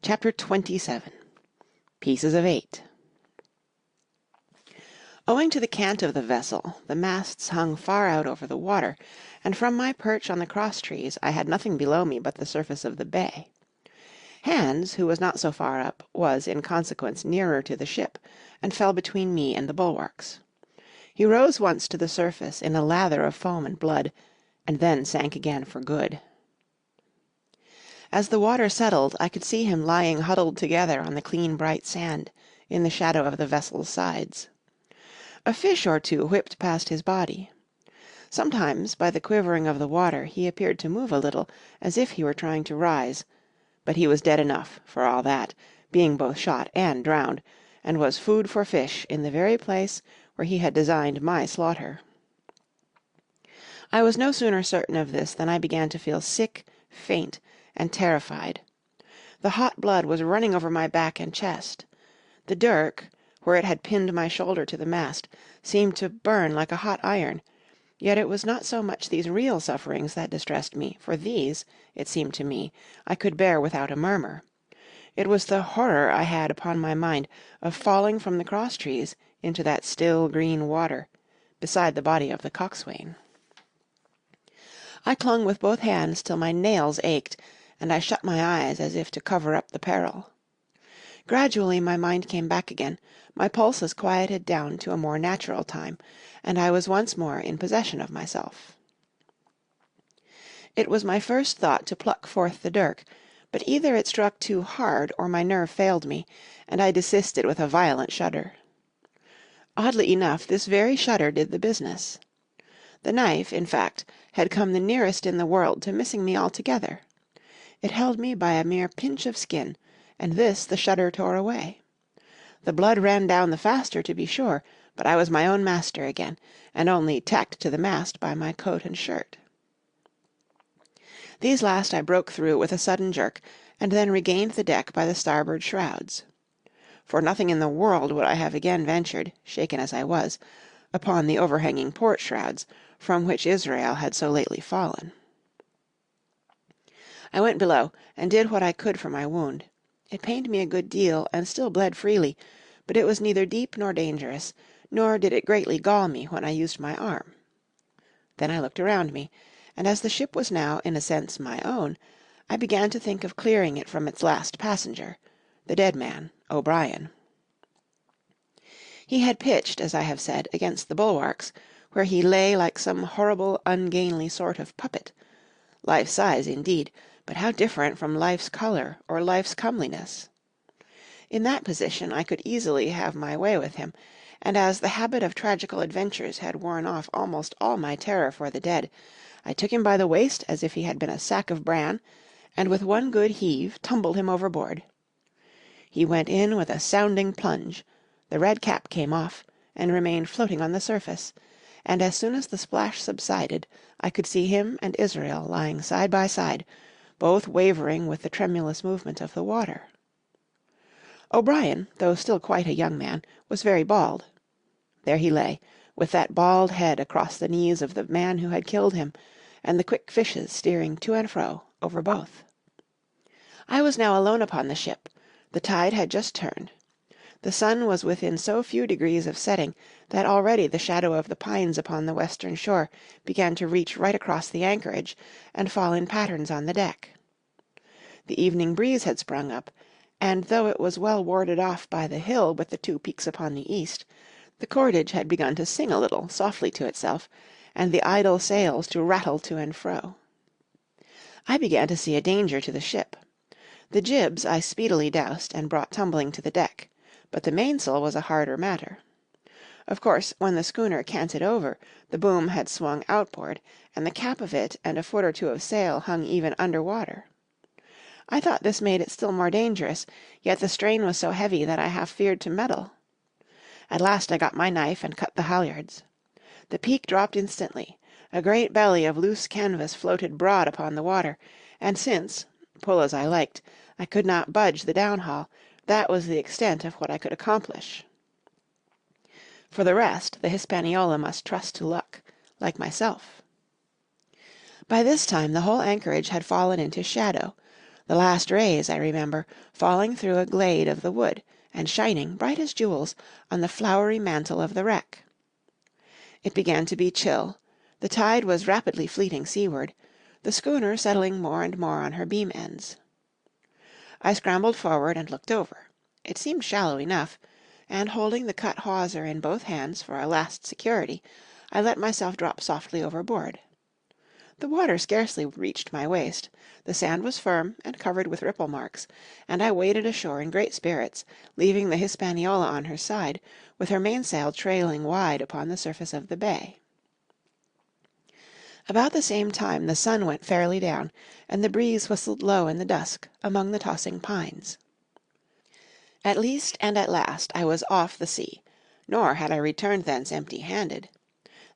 Chapter 27. Pieces of 8. Owing to the cant of the vessel, the masts hung far out over the water, and from my perch on the cross-trees I had nothing below me but the surface of the bay. Hans, who was not so far up, was, in consequence, nearer to the ship, and fell between me and the bulwarks. He rose once to the surface in a lather of foam and blood, and then sank again for good. As the water settled, I could see him lying huddled together on the clean bright sand, in the shadow of the vessel's sides. A fish or two whipped past his body. Sometimes, by the quivering of the water, he appeared to move a little, as if he were trying to rise, but he was dead enough, for all that, being both shot and drowned, and was food for fish in the very place where he had designed my slaughter. I was no sooner certain of this than I began to feel sick, faint, and terrified. The hot blood was running over my back and chest. The dirk, where it had pinned my shoulder to the mast, seemed to burn like a hot iron, yet it was not so much these real sufferings that distressed me, for these, it seemed to me, I could bear without a murmur. It was the horror I had upon my mind of falling from the cross-trees into that still green water, beside the body of the coxswain. I clung with both hands till my nails ached, and I shut my eyes as if to cover up the peril. Gradually my mind came back again, my pulses quieted down to a more natural time, and I was once more in possession of myself. It was my first thought to pluck forth the dirk, but either it struck too hard or my nerve failed me, and I desisted with a violent shudder. Oddly enough, this very shudder did the business. The knife, in fact, had come the nearest in the world to missing me altogether. It held me by a mere pinch of skin, and this the shudder tore away. The blood ran down the faster, to be sure, but I was my own master again, and only tacked to the mast by my coat and shirt. These last I broke through with a sudden jerk, and then regained the deck by the starboard shrouds. For nothing in the world would I have again ventured, shaken as I was, upon the overhanging port shrouds, from which Israel had so lately fallen. I went below, and did what I could for my wound. It pained me a good deal, and still bled freely, but it was neither deep nor dangerous, nor did it greatly gall me when I used my arm. Then I looked around me, and as the ship was now, in a sense, my own, I began to think of clearing it from its last passenger, the dead man, O'Brien. He had pitched, as I have said, against the bulwarks, where he lay like some horrible, ungainly sort of puppet, life-size indeed, but how different from life's colour or life's comeliness! In that position I could easily have my way with him, and as the habit of tragical adventures had worn off almost all my terror for the dead, I took him by the waist as if he had been a sack of bran, and with one good heave tumbled him overboard. He went in with a sounding plunge, the red cap came off, and remained floating on the surface, and as soon as the splash subsided, I could see him and Israel lying side by side, both wavering with the tremulous movement of the water. O'Brien, though still quite a young man, was very bald. There he lay, with that bald head across the knees of the man who had killed him, and the quick fishes steering to and fro over both. I was now alone upon the ship. The tide had just turned. The sun was within so few degrees of setting that already the shadow of the pines upon the western shore began to reach right across the anchorage and fall in patterns on the deck. The evening breeze had sprung up, and though it was well warded off by the hill with the two peaks upon the east, the cordage had begun to sing a little softly to itself, and the idle sails to rattle to and fro. I began to see a danger to the ship. The jibs I speedily doused and brought tumbling to the deck, but the mainsail was a harder matter. Of course, when the schooner canted over, the boom had swung outboard, and the cap of it and a foot or two of sail hung even under water. I thought this made it still more dangerous, yet the strain was so heavy that I half feared to meddle. At last I got my knife and cut the halyards. The peak dropped instantly. A great belly of loose canvas floated broad upon the water, and since, pull as I liked, I could not budge the downhaul, that was the extent of what I could accomplish. For the rest, the Hispaniola must trust to luck, like myself. By this time the whole anchorage had fallen into shadow. the last rays, I remember, falling through a glade of the wood, and shining, bright as jewels, on the flowery mantle of the wreck. It began to be chill, the tide was rapidly fleeting seaward, the schooner settling more and more on her beam ends. I scrambled forward and looked over. It seemed shallow enough, and holding the cut hawser in both hands for a last security, I let myself drop softly overboard. The water scarcely reached my waist, the sand was firm and covered with ripple marks, and I waded ashore in great spirits, leaving the Hispaniola on her side, with her mainsail trailing wide upon the surface of the bay. About the same time the sun went fairly down, and the breeze whistled low in the dusk among the tossing pines. At least and at last I was off the sea, nor had I returned thence empty-handed.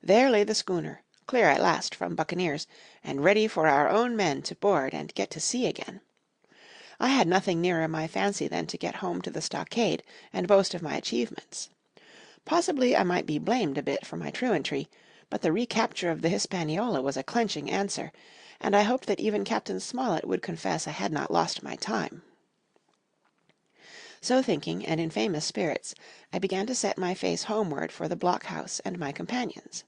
There lay the schooner, clear at last from buccaneers, and ready for our own men to board and get to sea again. I had nothing nearer my fancy than to get home to the stockade and boast of my achievements. Possibly I might be blamed a bit for my truantry, but the recapture of the Hispaniola was a clenching answer, and I hoped that even Captain Smollett would confess I had not lost my time. So thinking, and in famous spirits, I began to set my face homeward for the blockhouse and my companions.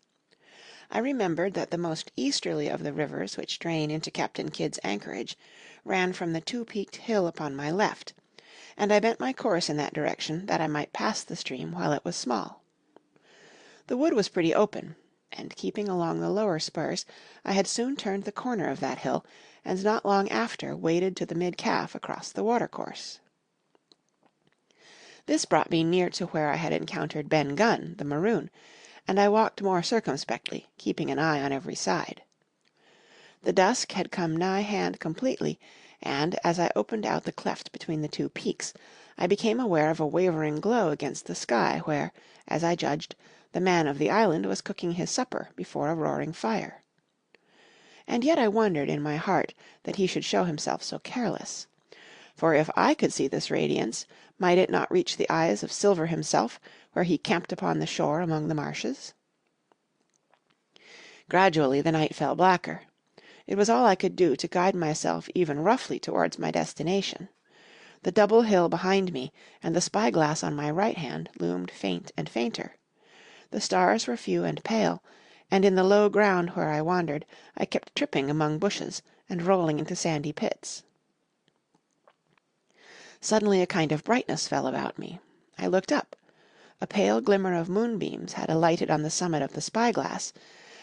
I remembered that the most easterly of the rivers which drain into Captain Kidd's anchorage ran from the two-peaked hill upon my left, and I bent my course in that direction that I might pass the stream while it was small. The wood was pretty open, and keeping along the lower spurs, I had soon turned the corner of that hill, and not long after waded to the mid-calf across the watercourse. This brought me near to where I had encountered Ben Gunn, the Maroon, and I walked more circumspectly, keeping an eye on every side. The dusk had come nigh hand completely, and, as I opened out the cleft between the two peaks, I became aware of a wavering glow against the sky where, as I judged, the man of the island was cooking his supper before a roaring fire. And yet I wondered in my heart that he should show himself so careless. For if I could see this radiance, might it not reach the eyes of Silver himself, where he camped upon the shore among the marshes? Gradually the night fell blacker. It was all I could do to guide myself even roughly towards my destination. The double hill behind me, and the spyglass on my right hand, loomed faint and fainter. The stars were few and pale, and in the low ground where I wandered, I kept tripping among bushes, and rolling into sandy pits. Suddenly a kind of brightness fell about me. I looked up. A pale glimmer of moonbeams had alighted on the summit of the spyglass,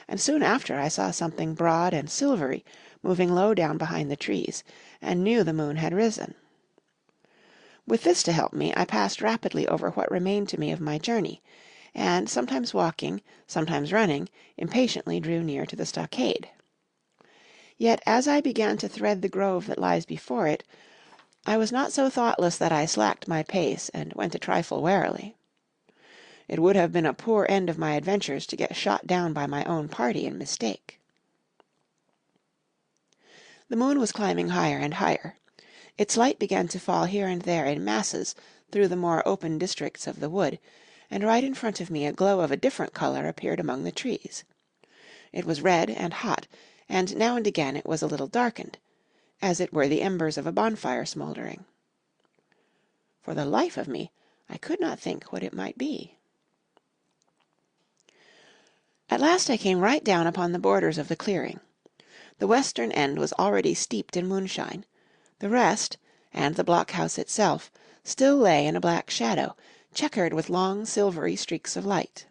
and soon after I saw something broad and silvery moving low down behind the trees, and knew the moon had risen. With this to help me, I passed rapidly over what remained to me of my journey, and, sometimes walking, sometimes running, impatiently drew near to the stockade. Yet as I began to thread the grove that lies before it, I was not so thoughtless that I slacked my pace and went a trifle warily. It would have been a poor end of my adventures to get shot down by my own party in mistake. The moon was climbing higher and higher. Its light began to fall here and there in masses through the more open districts of the wood, and right in front of me a glow of a different color appeared among the trees. It was red and hot, and now and again it was a little darkened, as it were the embers of a bonfire smouldering. For the life of me, I could not think what it might be. At last I came right down upon the borders of the clearing. The western end was already steeped in moonshine. The rest, and the blockhouse itself, still lay in a black shadow, checkered with long silvery streaks of light.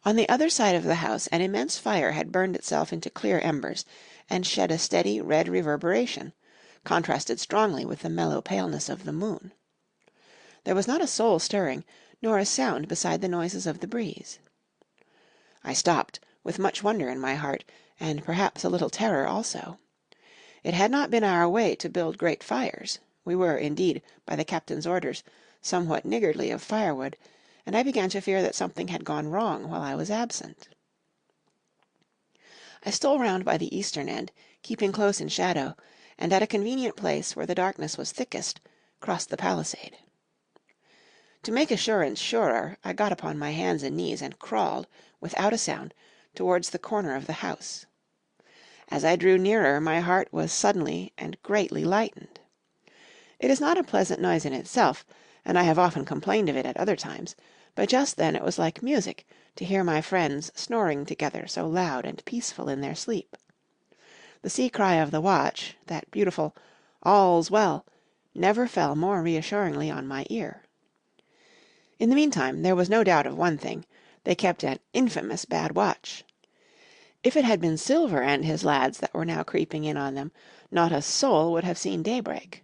On the other side of the house an immense fire had burned itself into clear embers, and shed a steady red reverberation, contrasted strongly with the mellow paleness of the moon. There was not a soul stirring, nor a sound beside the noises of the breeze. I stopped, with much wonder in my heart, and perhaps a little terror also. It had not been our way to build great fires. We were, indeed, by the captain's orders, somewhat niggardly of firewood, and I began to fear that something had gone wrong while I was absent. I stole round by the eastern end, keeping close in shadow, and at a convenient place where the darkness was thickest, crossed the palisade. To make assurance surer, I got upon my hands and knees and crawled, without a sound, towards the corner of the house. As I drew nearer, my heart was suddenly and greatly lightened. It is not a pleasant noise in itself, and I have often complained of it at other times, but just then it was like music to hear my friends snoring together so loud and peaceful in their sleep. The sea cry of the watch, that beautiful "All's well," never fell more reassuringly on my ear. In the meantime, there was no doubt of one thing: they kept an infamous bad watch. If it had been Silver and his lads that were now creeping in on them, not a soul would have seen daybreak.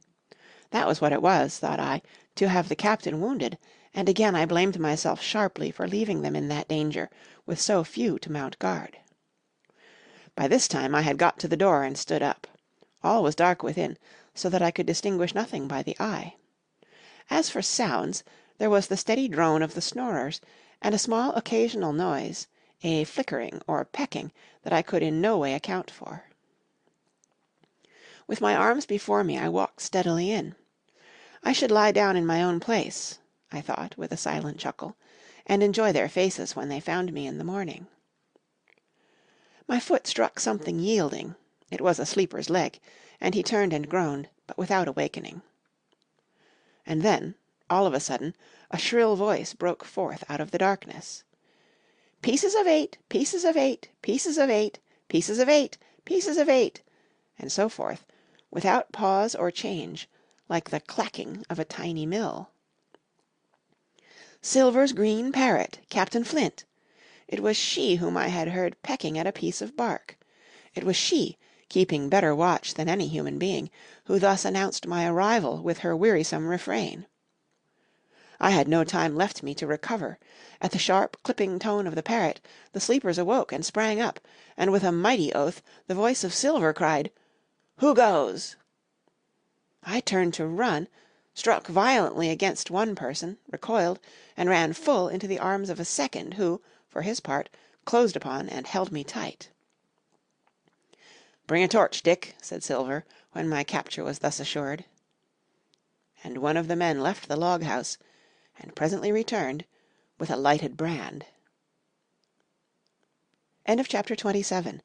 That was what it was, thought I, to have the captain wounded, and again I blamed myself sharply for leaving them in that danger, with so few to mount guard. By this time I had got to the door and stood up. All was dark within, so that I could distinguish nothing by the eye. As for sounds, there was the steady drone of the snorers, and a small occasional noise, a flickering or pecking that I could in no way account for. With my arms before me I walked steadily in. I should lie down in my own place, I thought with a silent chuckle, and enjoy their faces when they found me in the morning. My foot struck something yielding. It was a sleeper's leg, and he turned and groaned, but without awakening. And then, all of a sudden, a shrill voice broke forth out of the darkness. "Pieces of 8, pieces of 8, pieces of 8, pieces of 8, pieces of 8," and so forth, without pause or change, like the clacking of a tiny mill. Silver's green parrot, Captain Flint! It was she whom I had heard pecking at a piece of bark. It was she, keeping better watch than any human being, who thus announced my arrival with her wearisome refrain. I had no time left me to recover. At the sharp, clipping tone of the parrot, the sleepers awoke and sprang up, and with a mighty oath the voice of Silver cried, "Who goes?" I turned to run, struck violently against one person, recoiled, and ran full into the arms of a second who, for his part, closed upon and held me tight. "Bring a torch, Dick," said Silver, when my capture was thus assured. And one of the men left the log house, and presently returned with a lighted brand. Chapter 27.